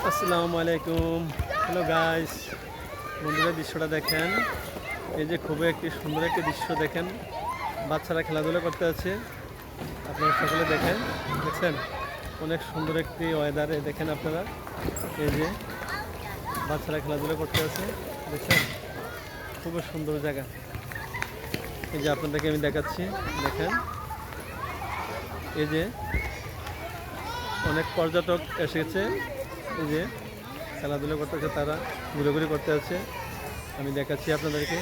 আসসালামু আলাইকুম। Hello guys, বন্ধুরা দৃশ্যটা দেখেন। এই যে খুবই একটি সুন্দর একটি দৃশ্য দেখেন, বাচ্চারা খেলাধুলা করতে আছে। আপনারা সকলে দেখেন, দেখছেন অনেক সুন্দর একটি ওয়েদারে দেখেন আপনারা। এই যে বাচ্চারা খেলাধুলা করতে আছে, দেখছেন খুবই সুন্দর জায়গা। এই যে আপনাদেরকে আমি দেখাচ্ছি, দেখেন এই যে অনেক পর্যটক এসেছে। এই যে খেলাধুলা করতেছে, তারা ঘুরেঘুরি করতে আছে। আমি দেখাচ্ছি আপনাদেরকে,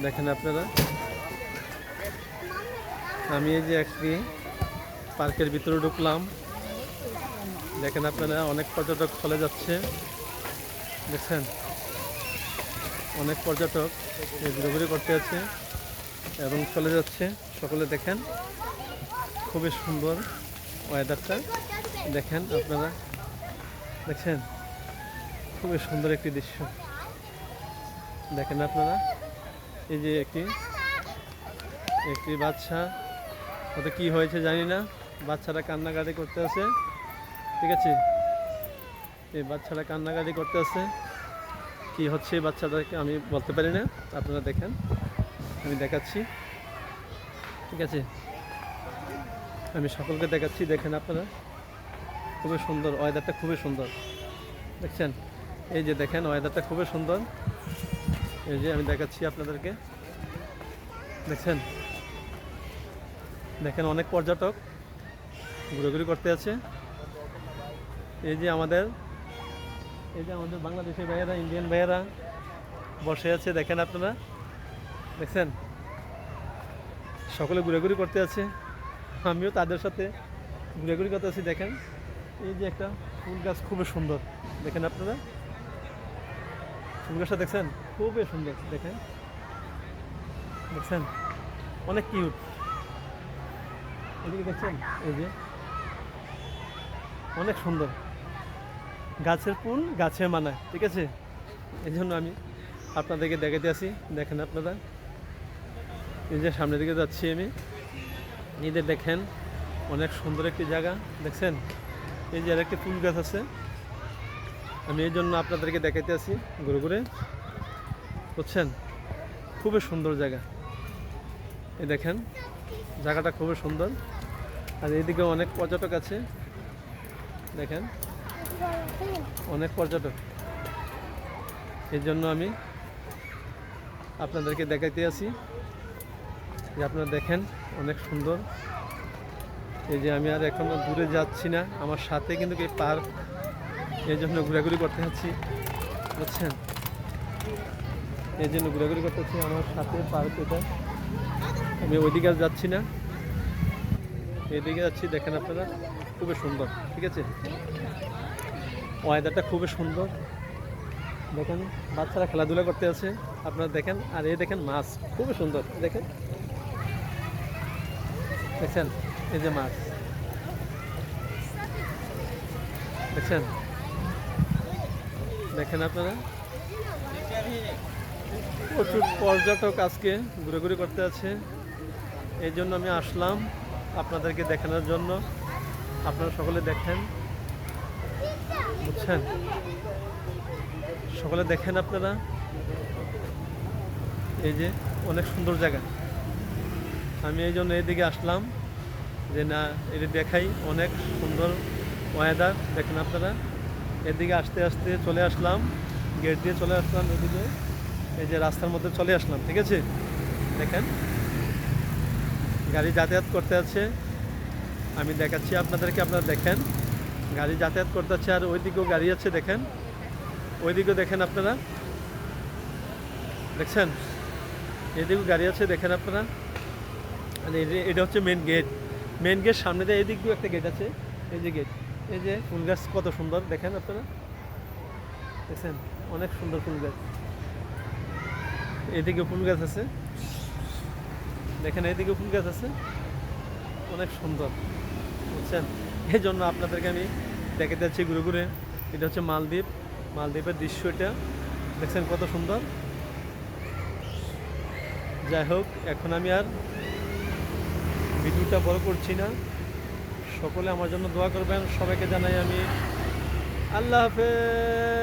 দেখেন আপনারা। আমি এই যে একটি পার্কের ভিতরে ঢুকলাম, দেখেন আপনারা অনেক পর্যটক চলে যাচ্ছে, দেখছেন অনেক পর্যটক ঘুরেঘুরি করতে আছে এবং চলে যাচ্ছে। সকলে দেখেন খুবই সুন্দর ওয়েদারটা, দেখেন আপনারা, দেখছেন খুবই সুন্দর একটি দৃশ্য দেখেন আপনারা। এই যে একটি বাচ্চা, ওটা কি হয়েছে জানি না, বাচ্চারা কান্নাকাটি করতে আছে, ঠিক আছে। এই বাচ্চারা কান্নাকাটি করতে আছে, কি হচ্ছে বাচ্চাদেরকে আমি বলতে পারি না, আপনারা দেখেন, আমি দেখাচ্ছি, ঠিক আছে। আমি সকলকে দেখাচ্ছি, দেখেন আপনারা খুবই সুন্দর ওয়েদারটা, খুবই সুন্দর দেখছেন। এই যে দেখেন ওয়েদারটা খুবই সুন্দর। এই যে আমি দেখাচ্ছি আপনাদেরকে, দেখছেন দেখেন অনেক পর্যটক ঘুরেঘুরি করতে আছে। এই যে আমাদের বাংলাদেশি ভাইয়েরা, ইন্ডিয়ান ভাইয়েরা বসে আছে, দেখেন আপনারা, দেখছেন সকলে ঘুরেঘুরি করতে আছে। আমিও তাদের সাথে ঘুরেঘুরি করতে আছি। দেখেন এই যে একটা ফুল গাছ, খুবই সুন্দর দেখেন আপনারা, ফুল গাছটা দেখছেন খুবই সুন্দর, দেখেন দেখছেন অনেক কিউট। এদিকে দেখছেন এই যে অনেক সুন্দর, গাছের ফুল গাছে মানায়, ঠিক আছে। এই জন্য আমি আপনাদেরকে দেখাতে আসি, দেখেন আপনারা। এই যে সামনের দিকে যাচ্ছি আমি, এই যে দেখেন অনেক সুন্দর একটি জায়গা, দেখছেন এই যে আরেকটি ফুল গাছ আছে। আমি এই জন্য আপনাদেরকে দেখাতে আসি ঘুরে ঘুরে, বুঝছেন খুবই সুন্দর জায়গা। এই দেখেন জায়গাটা খুবই সুন্দর। আর এইদিকে অনেক পর্যটক আছে, দেখেন অনেক পর্যটক। এই জন্য আমি আপনাদেরকে দেখাইতে আসি যে আপনারা দেখেন অনেক সুন্দর। এই যে আমি আর এখনো দূরে যাচ্ছি না, আমার সাথে কিন্তু এই পার্ক, এই জন্য ঘোরাঘুরি করতে যাচ্ছি, বুঝছেন এই জন্য ঘোরাঘুরি করতেছি, আমার সাথে পার্ক এটা। আমি ওইদিকে আর যাচ্ছি না, এইদিকে যাচ্ছি, দেখেন আপনারা খুবই সুন্দর, ঠিক আছে। ওয়েদারটা খুবই সুন্দর, দেখেন বাচ্চারা খেলাধুলা করতে আছে, আপনারা দেখেন। আর এই দেখেন মাছ খুবই সুন্দর, দেখেন দেখছেন এই যে মাছ, দেখছেন দেখেন আপনারা। প্রচুর পর্যটক আজকে ঘুরেঘুরি করতে আছে, এই জন্য আমি আসলাম আপনাদেরকে দেখানোর জন্য। আপনারা সকলে দেখেন, বুঝছেন সকলে দেখেন আপনারা। এই যে অনেক সুন্দর জায়গা, আমি এই জন্য এইদিকে আসলাম যে না এটি দেখাই, অনেক সুন্দর ওয়েদার দেখেন আপনারা। এদিকে আস্তে আস্তে চলে আসলাম, গেট দিয়ে চলে আসলাম এদিকে, এই যে রাস্তার মধ্যে চলে আসলাম, ঠিক আছে। দেখেন গাড়ি যাতায়াত করতে আছে, আমি দেখাচ্ছি আপনাদেরকে, আপনারা দেখেন গাড়ি যাতায়াত করতে আছে। আর ওইদিকেও গাড়ি আছে, দেখেন ওইদিকেও দেখেন আপনারা, দেখছেন এদিকেও গাড়ি আছে, দেখেন আপনারা। আর এটা হচ্ছে মেন গেট, মেন গেট সামনে দিয়ে এদিক দিয়েও একটা গেট আছে, এই যে গেট। এই যে ফুল গাছ কত সুন্দর দেখেন আপনারা, দেখছেন অনেক সুন্দর ফুল গাছ। এদিকে ফুল গাছ আছে, দেখেন এদিকে ফুল গাছ আছে, অনেক সুন্দর, বুঝছেন। এই জন্য আপনাদেরকে আমি দেখাতে যাচ্ছি ঘুরে ঘুরে। এটা হচ্ছে মালদ্বীপ, মালদ্বীপের দৃশ্য এটা, দেখছেন কত সুন্দর। যাই হোক, এখন আমি আর ভিডিওটা বড় করছি না, সকলে আমার জন্য দোয়া করবেন। সবাইকে জানাই আমি আল্লাহ হাফেজ।